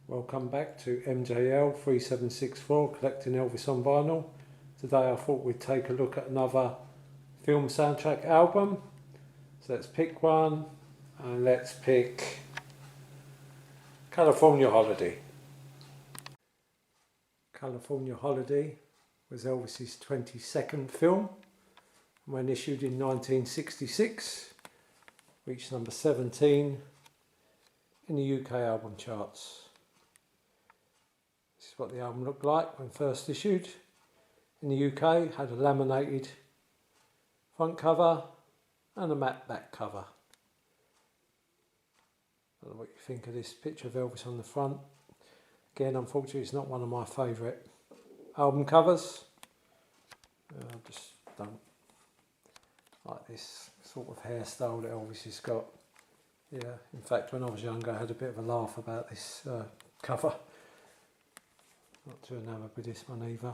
Welcome back to MJL 3764 collecting Elvis on vinyl. Today I thought we'd take a look at another film soundtrack album. So let's pick one and let's pick California Holiday. California Holiday was Elvis's 22nd film. When issued in 1966, reached number 17 in the UK album charts. This is what the album looked like when first issued. In the UK, had a laminated front cover and a matte back cover. I don't know what you think of this picture of Elvis on the front. Again, unfortunately, it's not one of my favourite album covers. I just don't like this sort of hairstyle that Elvis has got. Yeah, in fact, when I was younger, I had a bit of a laugh about this cover. Not too enamoured with this one either.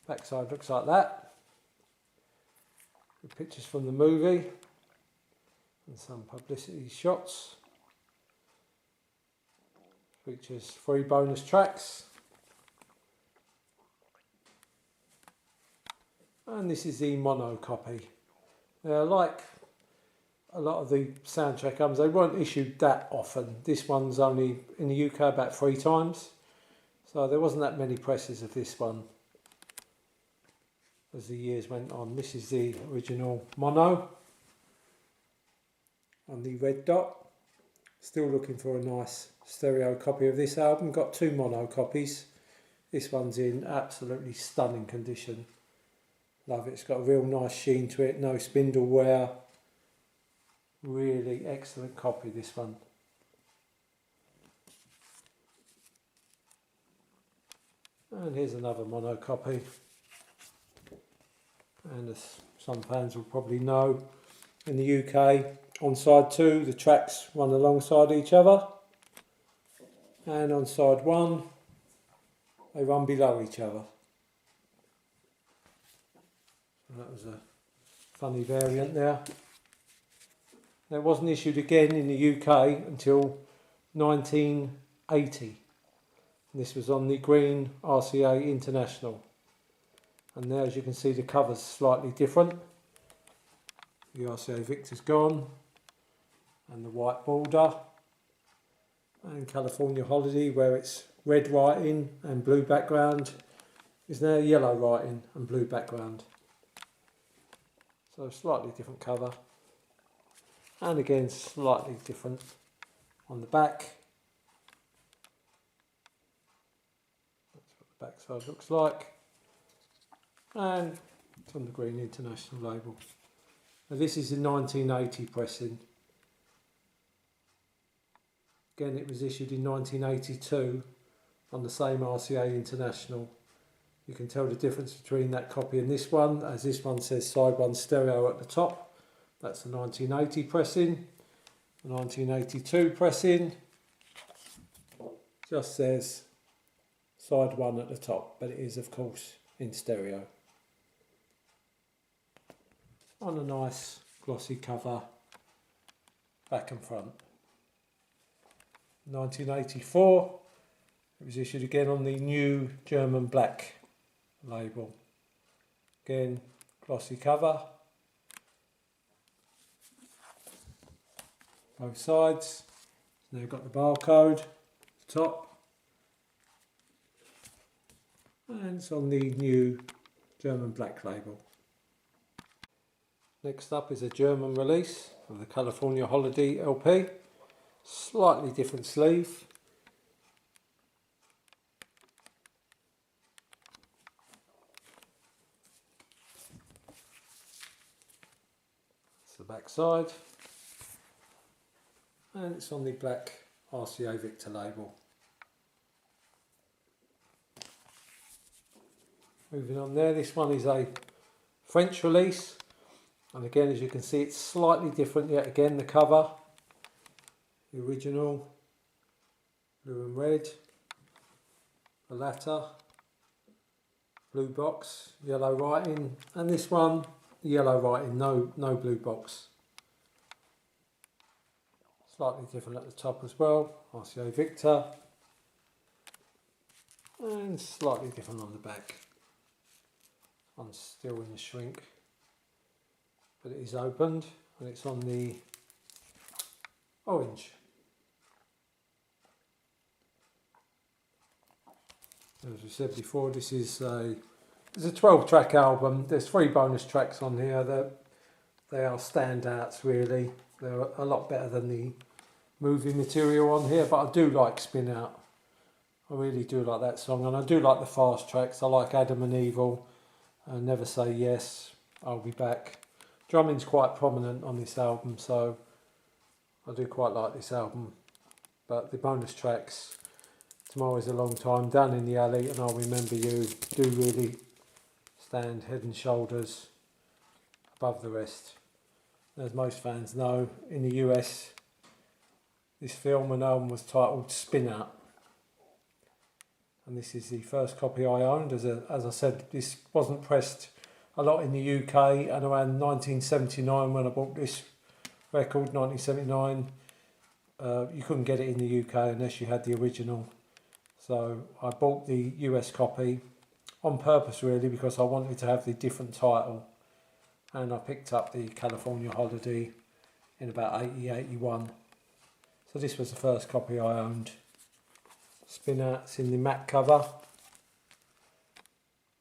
Backside looks like that. Good pictures from the movie and some publicity shots. Features 3 bonus tracks. And this is the mono copy. Like a lot of the soundtrack albums, they weren't issued that often. This one's only in the UK about 3 times. So there wasn't that many presses of this one as the years went on. This is the original mono on the red dot. Still looking for a nice stereo copy of this album. Got 2 mono copies. This one's in absolutely stunning condition. Love it. It's got a real nice sheen to it. No spindle wear. Really excellent copy, this one. And here's another mono copy. And as some fans will probably know, in the UK, on side 2, the tracks run alongside each other. And on side 1, they run below each other. That was a funny variant there. It wasn't issued again in the UK until 1980. This was on the green RCA International. And there, as you can see, the cover's slightly different. The RCA Victor's gone. And the white border. And California Holiday, where it's red writing and blue background, is now yellow writing and blue background. So slightly different cover. And again, slightly different on the back. That's what the back side looks like. And it's on the green international label. Now this is in 1980 pressing. Again, it was issued in 1982 on the same RCA International. You can tell the difference between that copy and this one, as this one says side 1 stereo at the top. That's the 1980 pressing. The 1982 pressing just says side 1 at the top, but it is of course in stereo. On a nice glossy cover, back and front. 1984, it was issued again on the new German black label. Again, glossy cover. Both sides. Now you've got the barcode, top. And it's on the new German black label. Next up is a German release of the California Holiday LP. Slightly different sleeve. That's the back side. And it's on the black RCA Victor label. Moving on there, this one is a French release. And again, as you can see, it's slightly different yet again, the cover. The original, blue and red. The latter, blue box, yellow writing. And this one, yellow writing, no blue box. Slightly different at the top as well, RCA Victor, and slightly different on the back. One's still in the shrink, but it is opened and it's on the orange. As we said before, this is it's a 12-track album. There's 3 bonus tracks on here. They are standouts really. They're a lot better than the movie material on here, but I do like Spinout. I really do like that song, and I do like the fast tracks. I like Adam and Evil, Never Say Yes, I'll Be Back. Drumming's quite prominent on this album, so I do quite like this album. But the bonus tracks, Tomorrow Is a Long Time, Down in the Alley, and I'll Remember You do really stand head and shoulders above the rest. As most fans know, in the US, this film and album was titled Spinout. And this is the first copy I owned. As I said, this wasn't pressed a lot in the UK, and around 1979 when I bought this record, 1979, you couldn't get it in the UK unless you had the original. So I bought the US copy on purpose really, because I wanted to have the different title, and I picked up the California Holiday in about 80, 81. So this was the first copy I owned. Spinout's in the matte cover.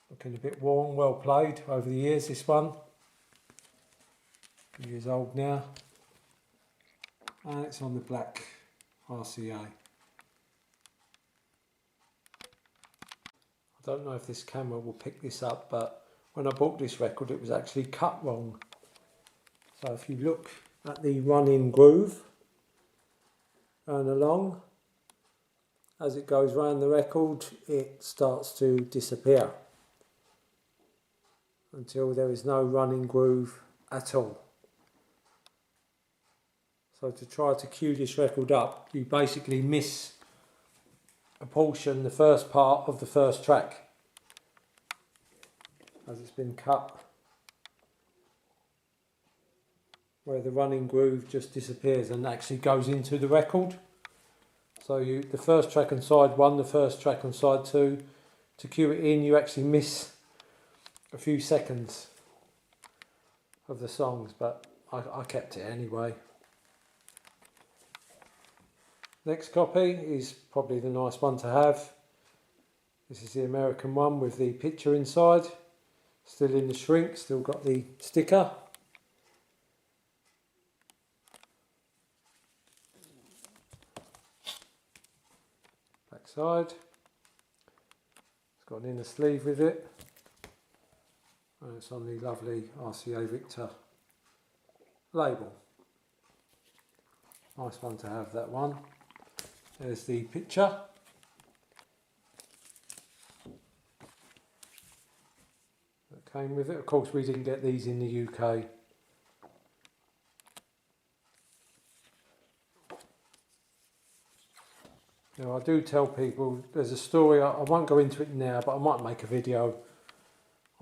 Looking a bit worn, well played over the years, this one. A few years old now. And it's on the black RCA. I don't know if this camera will pick this up, but when I bought this record it was actually cut wrong. So if you look at the running groove and along, as it goes round the record it starts to disappear until there is no running groove at all. So to try to cue this record up, you basically miss a portion, the first part of the first track, as it's been cut, where the running groove just disappears and actually goes into the record. So the first track on side 1, the first track on side 2, to cue it in you actually miss a few seconds of the songs, but I kept it anyway. Next copy is probably the nice one to have. This is the American one with the picture inside, still in the shrink, still got the sticker. Back side. It's got an inner sleeve with it. And it's on the lovely RCA Victor label. Nice one to have, that one. There's the picture. That came with it. Of course we didn't get these in the UK. Now I do tell people, there's a story, I won't go into it now, but I might make a video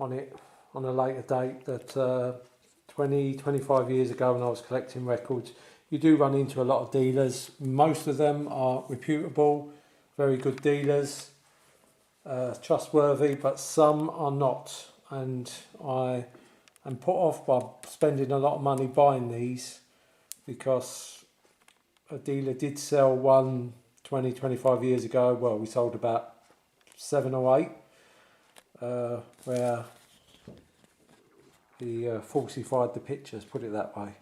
on it on a later date, that 25 years ago when I was collecting records, you do run into a lot of dealers. Most of them are reputable, very good dealers, trustworthy, but some are not. And I am put off by spending a lot of money buying these, because a dealer did sell one 25 years ago. Well, we sold about 7 or 8, where he falsified the pictures, put it that way.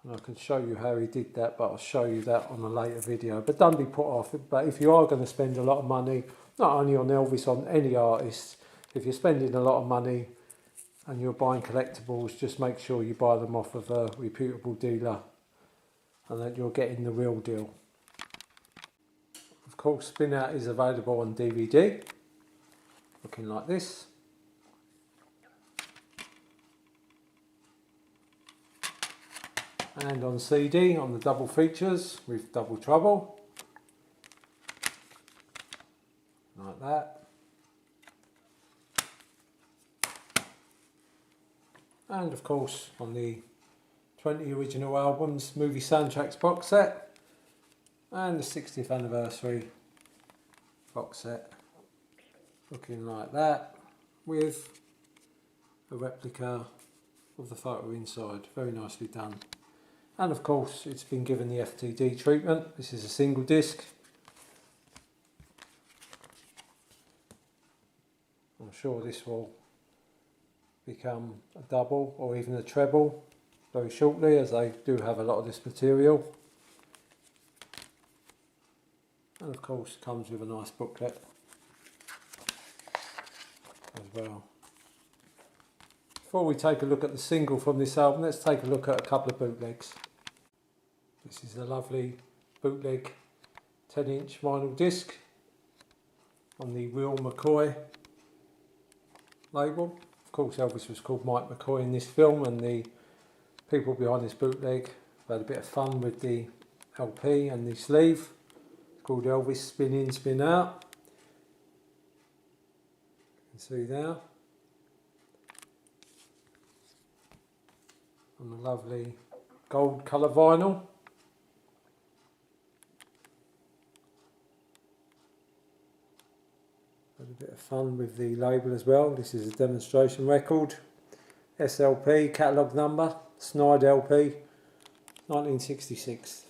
And I can show you how he did that, but I'll show you that on a later video. But don't be put off. But if you are going to spend a lot of money, not only on Elvis, on any artist, if you're spending a lot of money and you're buying collectibles, just make sure you buy them off of a reputable dealer and that you're getting the real deal. Of course, Spinout is available on DVD, looking like this. And on CD, on the double features with double trouble, like that. And of course on the 20 original albums, movie soundtracks box set, and the 60th anniversary box set. Looking like that, with a replica of the photo inside. Very nicely done. And of course it's been given the FTD treatment. This is a single disc. I'm sure this will become a double or even a treble very shortly, as they do have a lot of this material. And of course comes with a nice booklet as well. Before we take a look at the single from this album, let's take a look at a couple of bootlegs. This is a lovely bootleg 10-inch vinyl disc on the Will McCoy label. Of course Elvis was called Mike McCoy in this film, and the people behind this bootleg had a bit of fun with the LP and the sleeve. It's called Elvis Spin In, Spin Out. You can see there. On the lovely gold colour vinyl. Had a bit of fun with the label as well. This is a demonstration record. SLP, catalogue number, Snide LP, 1966.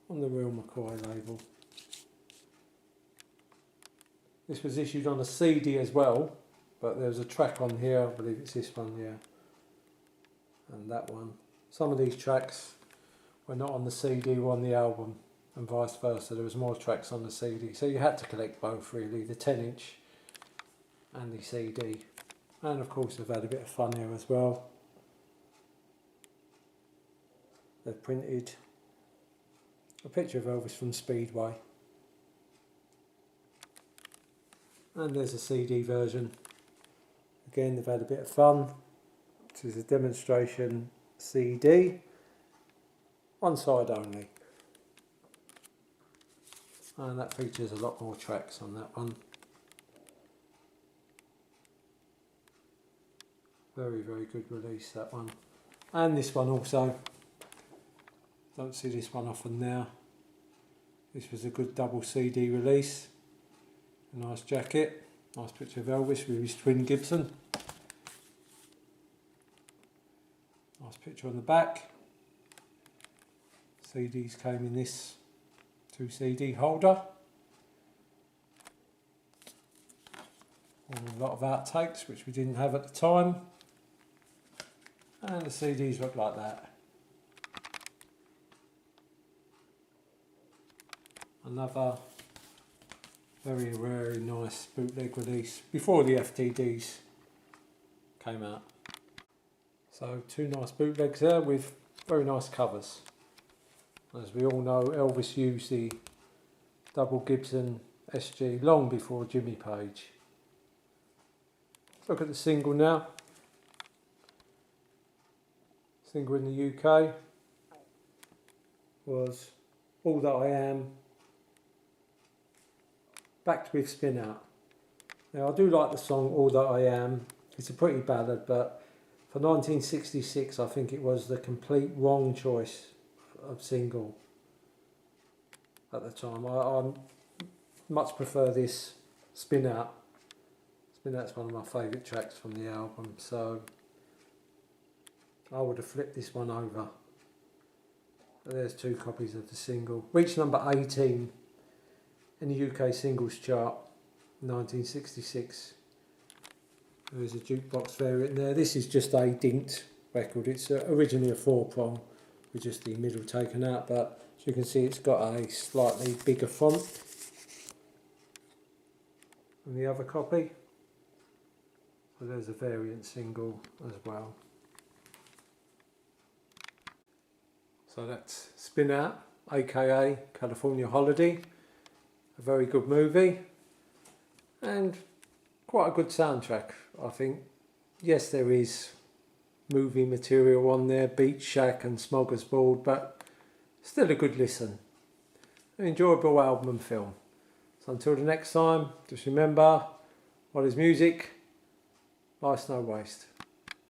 On the Will McCoy label. This was issued on a CD as well, but there's a track on here, I believe it's this one here. And that one. Some of these tracks were not on the CD, were on the album, and vice versa. There was more tracks on the CD, so you had to collect both really, the 10-inch and the CD. And of course they've had a bit of fun here as well. They've printed a picture of Elvis from Speedway. And there's a CD version. Again, they've had a bit of fun. This is a demonstration CD, one side only, and that features a lot more tracks on that one. Very, very good release, that one. And this one also. Don't see this one often now. This was a good double CD release. A nice jacket, nice picture of Elvis with his twin Gibson. Nice picture on the back. CDs came in this 2 CD holder. And a lot of outtakes which we didn't have at the time. And the CDs look like that. Another very, very nice bootleg release before the FTDs came out. So 2 nice bootlegs there with very nice covers. As we all know, Elvis used the double Gibson SG long before Jimmy Page. Let's look at the single now. Single in the UK was All That I Am, backed with Spinout. Now I do like the song All That I Am. It's a pretty ballad, but for 1966 I think it was the complete wrong choice of single at the time. I much prefer this Spinout. Spinout's one of my favourite tracks from the album, so I would have flipped this one over. But there's 2 copies of the single. Reached number 18 in the UK singles chart, 1966. There is a jukebox variant there. This is just a dinked record. It's originally a 4-prong with just the middle taken out, but as you can see it's got a slightly bigger font than the other copy. So there's a variant single as well. So that's Spinout, aka California Holiday. A very good movie and quite a good soundtrack, I think. Yes, there is movie material on there, Beach Shack and Smorgasbord, but still a good listen. An enjoyable album and film. So until the next time, just remember, what is music? Life's no waste.